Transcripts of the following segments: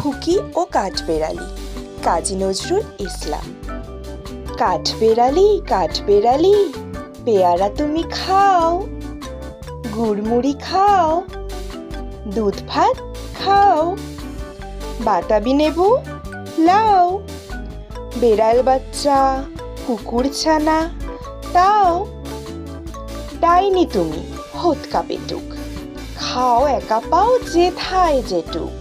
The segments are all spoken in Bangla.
খুকি ও কাঠবেড়ালি, কাজী নজরুল ইসলাম। কাঠবেড়ালি কাঠবেড়ালি, পেয়ারা তুমি খাও, গুড়মুড়ি খাও, দুধ ভাত খাও, বাতাবি লেবু লাও, বেড়াল বাচ্চা কুকুর ছানা তাও। ডাইনি তুমি হোতকা পেটুক, খাও একা পাও যেথায় যেটুক।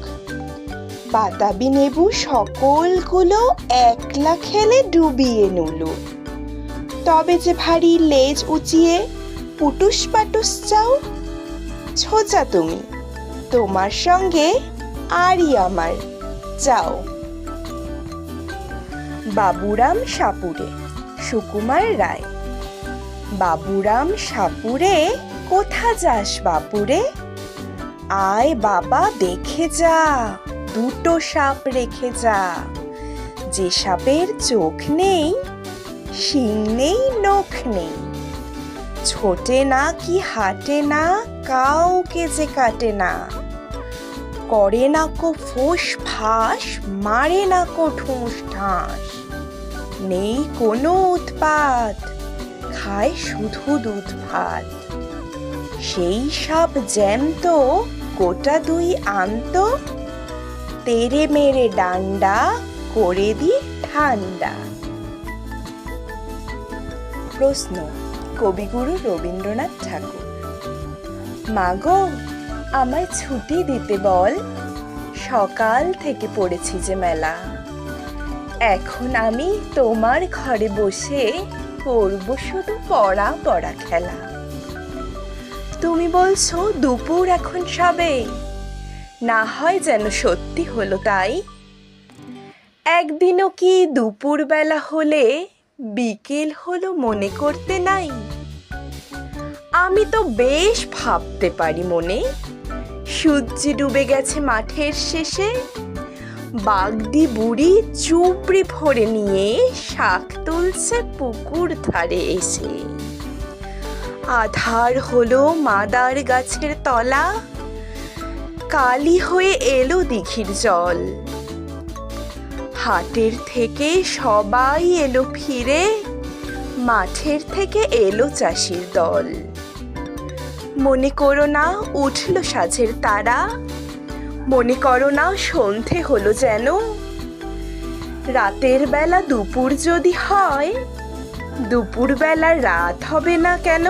বাতাবি লেবু সকলগুলো একলা খেলে ডুবিয়ে নুলু। তবে যে ভারী লেজ উঁচিয়ে পুটুস পাটুস চাও। ছোচা তুমি, তোমার সঙ্গে আরই আমার, যাও। বাবুরাম সাপুড়ে, সুকুমার রায়। বাবুরাম সাপুড়ে, কোথা যাস বাপুরে? আয় বাবা দেখে যা, দুটো সাপ রেখে যা। যে সাপের চোখ নেই, শিং নেই, নখ নেই, ছোটে না কি হাঁটে না, কাউকে যে কাটে না। করে না কো ফোঁস ফাঁস, মারে না কো ঠুস ঠাঁস। নেই কোনো উৎপাত, খায় শুধু দুধ ভাত। সেই সাপ জ্যান্ত, গোটা দুই আন্ত, তেরে মেরে ডান্ডা করে দি ঠান্ডা। প্রশ্ন, কবিগুরু রবীন্দ্রনাথ ঠাকুর। মাগো আমায় ছুটি দিতে বল, সকাল থেকে পড়েছি যে মেলা। এখন আমি তোমার ঘরে বসে করব শুধু পড়া পড়া খেলা। তুমি বলছো দুপুর এখন সবে, না হয় যেন সত্যি হলো তাই। একদিনও কি দুপুর বেলা হলে বিকেল হলো মনে করতে নাই? আমি তো বেশ ভাবতে পারি মনে, সূর্য ডুবে গেছে মাঠের শেষে। বাগদি বুড়ি চুবড়ি ভরে নিয়ে শাক তুলছে পুকুর ধারে এসে। আধার হলো মাদার গাছের তলা, কালি হয়ে এলো দিঘির জল। হাটের থেকে সবাই এলো ফিরে, মাঠের থেকে এলো চাষির দল। মনে করো না উঠল সাঁঝের তারা, মনে করো না সন্ধে হলো যেন। রাতের বেলা দুপুর যদি হয়, দুপুর বেলা রাত হবে না কেন?